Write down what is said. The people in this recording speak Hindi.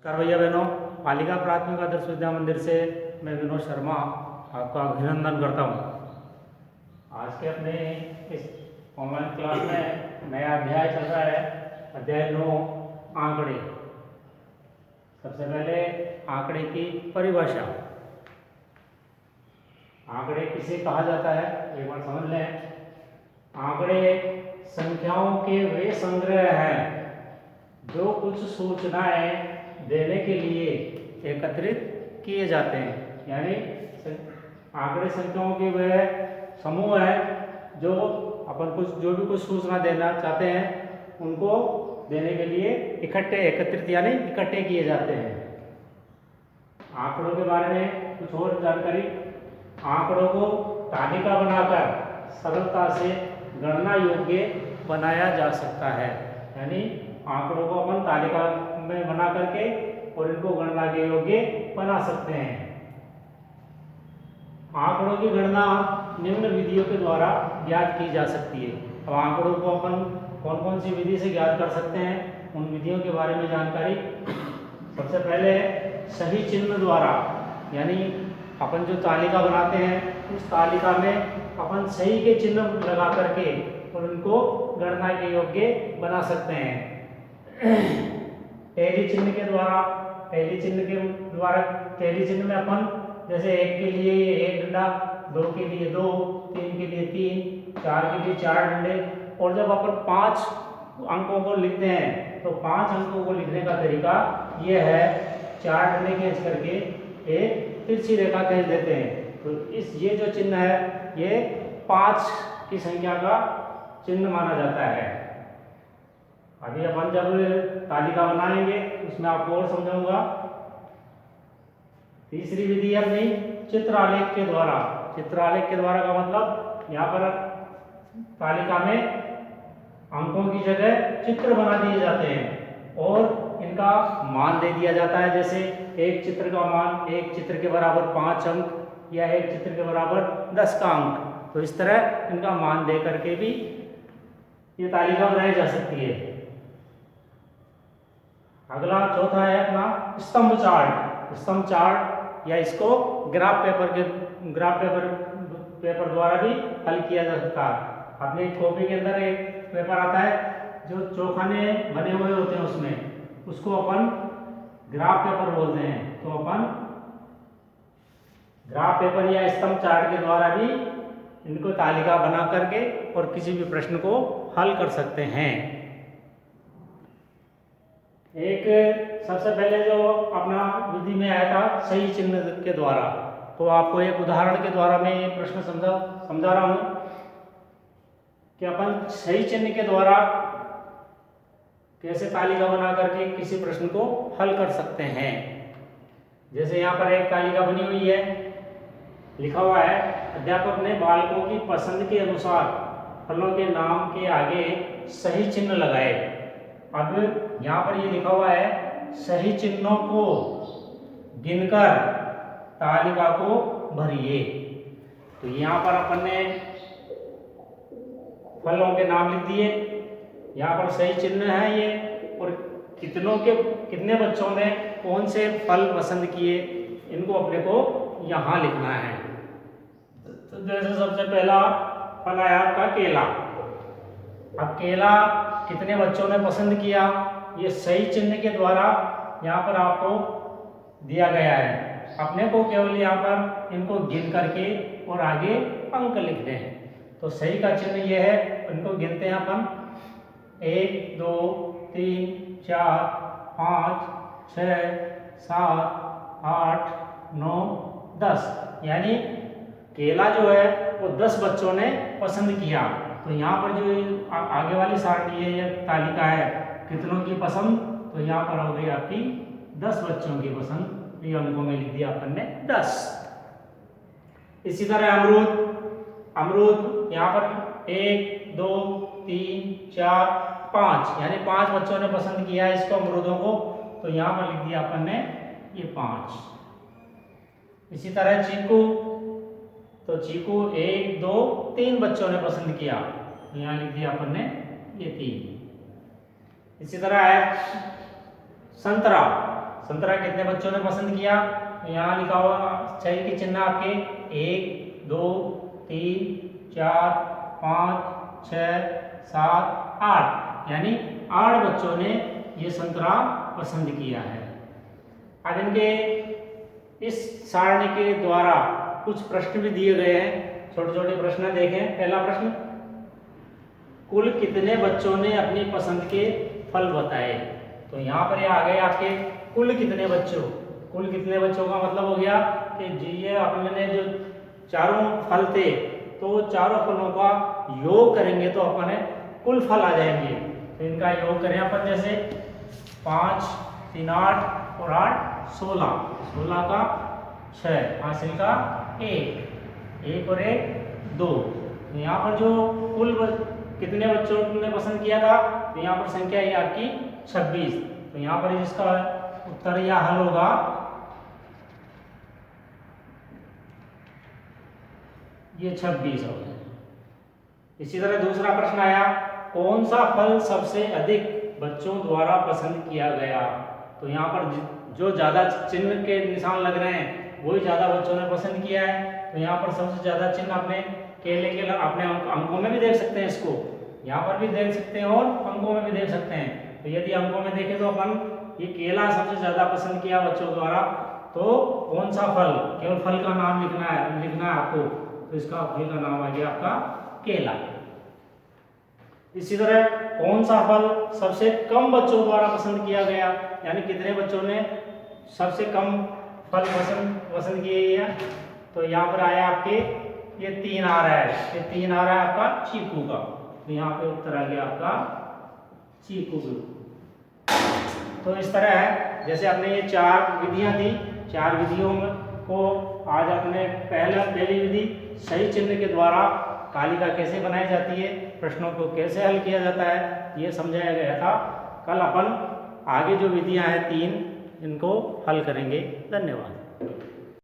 नमस्कार भैया बहनों, पालिका प्राथमिक आदर्श विद्या मंदिर से मैं विनोद शर्मा आपका अभिनंदन करता हूँ। आज के अपने इस ऑनलाइन क्लास में नया अध्याय चल रहा है, अध्याय 9 आंकड़े। सबसे पहले आंकड़े की परिभाषा। आंकड़े किसे कहा जाता है एक बार समझ लें। आंकड़े संख्याओं के वे संग्रह हैं जो कुछ सूचनाएं देने के लिए एकत्रित किए जाते हैं। यानी आंकड़े संख्याओं के वह समूह है जो जो भी कुछ सूचना देना चाहते हैं उनको देने के लिए एकत्रित यानी इकट्ठे किए जाते हैं। आंकड़ों के बारे में कुछ और जानकारी। आंकड़ों को तालिका बनाकर सरलता से गणना योग्य बनाया जा सकता है। यानी आंकड़ों को अपन तालिका में बना करके और इनको गणना के योग्य बना सकते हैं। आंकड़ों की गणना निम्न विधियों के द्वारा ज्ञात की जा सकती है। अब आंकड़ों को अपन कौन कौन सी विधि से ज्ञात कर सकते हैं, उन विधियों के बारे में जानकारी। सबसे पहले सही चिन्ह द्वारा, यानी अपन जो तालिका बनाते हैं उस तालिका में अपन सही के चिन्ह लगा करके और उनको गणना के योग्य बना सकते हैं। टैली चिन्ह के द्वारा, टैली चिन्ह में अपन जैसे 1 के लिए 1 डंडा, 2 के लिए 2, 3 के लिए 3, 4 के लिए 4 डंडे। और जब अपन 5 अंकों को लिखते हैं तो 5 अंकों को लिखने का तरीका यह है, 4 डंडे खींच करके एक तिरछी रेखा खींच देते हैं। तो ये जो चिन्ह है ये 5 की संख्या का चिन्ह माना जाता है। अभी अपन जब तालिका बनाएंगे उसमें आपको और समझाऊंगा। तीसरी विधि है अपनी चित्रालेख के द्वारा। चित्रालेख के द्वारा का मतलब यहाँ पर तालिका में अंकों की जगह चित्र बना दिए जाते हैं और इनका मान दे दिया जाता है। जैसे एक चित्र का मान, एक चित्र के बराबर 5 अंक या एक चित्र के बराबर 10 का अंक। तो इस तरह इनका मान दे करके भी ये तालिका बनाई जा सकती है। अगला चौथा है अपना स्तंभ चार्ट। स्तंभ चार्ट या इसको ग्राफ पेपर द्वारा भी हल किया जा सकता है। अपने कॉपी के अंदर एक पेपर आता है जो चौखाने बने हुए होते हैं, उसमें उसको अपन ग्राफ पेपर बोलते हैं। तो अपन ग्राफ पेपर या स्तंभ चार्ट के द्वारा भी इनको तालिका बना करके और किसी भी प्रश्न को हल कर सकते हैं। एक सबसे पहले जो अपना विधि में आया था सही चिन्ह के द्वारा, तो आपको एक उदाहरण के द्वारा मैं ये प्रश्न समझा रहा हूं कि अपन सही चिन्ह के द्वारा कैसे तालिका बना करके किसी प्रश्न को हल कर सकते हैं। जैसे यहाँ पर एक तालिका बनी हुई है, लिखा हुआ है अध्यापक ने बालकों की पसंद के अनुसार फलों के नाम के आगे सही चिन्ह लगाए। अब यहाँ पर ये लिखा हुआ है सही चिन्हों को गिनकर तालिका को भरिए। तो यहाँ पर अपन ने फलों के नाम लिख दिए, यहाँ पर सही चिन्ह है ये, और कितने बच्चों ने कौन से फल पसंद किए इनको अपने को यहाँ लिखना है। तो जैसे सबसे पहला फल आया आपका केला। अब केला कितने बच्चों ने पसंद किया, ये सही चिन्ह के द्वारा यहाँ पर आपको दिया गया है। अपने को केवल यहाँ पर इनको गिन करके और आगे अंक लिखने हैं। तो सही का चिन्ह ये है, इनको गिनते हैं अपन 1 2 3 4 5 6 7 8 9 10। यानी केला जो है वो 10 बच्चों ने पसंद किया। तो यहाँ पर जो आगे वाली सारणी है या तालिका है कितनों की पसंद, तो यहाँ पर हो गई आपकी 10 बच्चों की पसंद। ये अंकों में लिख दिया अपन ने 10। इसी तरह अमरूद यहाँ पर 1 2 3 4 5 यानी 5 बच्चों ने पसंद किया इसको अमरूदों को, तो यहाँ पर लिख दिया अपन ने ये 5। इसी तरह चीकू, तो चीकू 1 2 3 बच्चों ने पसंद किया, तो यहाँ लिख दिया अपन ने ये 3। इसी तरह है संतरा। संतरा कितने बच्चों ने पसंद किया? तो यहाँ लिखा हुआ सही के चिन्ह आपके 1 2 3 4 5 6 7 8, यानी 8 बच्चों ने ये संतरा पसंद किया है। अब इनके इस सारणी के द्वारा कुछ प्रश्न भी दिए गए हैं, छोटे छोटे प्रश्न देखें। पहला प्रश्न, कुल कितने बच्चों ने अपनी पसंद के फल बताए? तो यहाँ पर ये आ गए आपके कुल कितने बच्चों। कुल कितने बच्चों का मतलब हो गया कि ये अपने जो चारों फल थे तो चारों फलों का योग करेंगे तो अपने कुल फल आ जाएंगे। तो इनका योग करें अपन, जैसे 5 3 8 और 8 16, 16 का 6, हासिल का 1 और 1 2। तो यहाँ पर जो कुल कितने बच्चों ने पसंद किया था, तो यहाँ पर संख्या है आपकी 26। तो यहाँ पर इसका उत्तर या हल होगा ये 26 हो गया। इसी तरह दूसरा प्रश्न आया, कौन सा फल सबसे अधिक बच्चों द्वारा पसंद किया गया? तो यहाँ पर जो ज्यादा चिन्ह के निशान लग रहे हैं वही ज्यादा बच्चों ने पसंद किया है। तो यहाँ पर सबसे ज्यादा चिन्ह अपने केले के अपने अंकों में भी देख सकते हैं, इसको यहाँ पर भी देख सकते हैं और अंकों में भी देख सकते हैं। तो यदि अंकों में देखें तो अपन ये केला सबसे ज्यादा पसंद किया बच्चों द्वारा, तो कौन सा फल, केवल फल का नाम लिखना है आपको, तो इसका फल का नाम आ गया आपका केला। इसी तरह कौन सा फल सबसे कम बच्चों द्वारा पसंद किया गया, यानी कितने बच्चों ने सबसे कम फल पसंद किए हैं? तो यहाँ पर आया आपके ये 3 आ रहा है, ये 3 आ रहा है आपका चीकू का। तो यहाँ पे उत्तर आ गया आपका चीकू। तो इस तरह है, जैसे आपने ये 4 विधियां थी, 4 विधियों को आज आपने पहली विधि सही चिन्ह के द्वारा तालिका कैसे बनाई जाती है, प्रश्नों को कैसे हल किया जाता है, ये समझाया गया था। कल अपन आगे जो विधियां हैं 3, इनको हल करेंगे। धन्यवाद।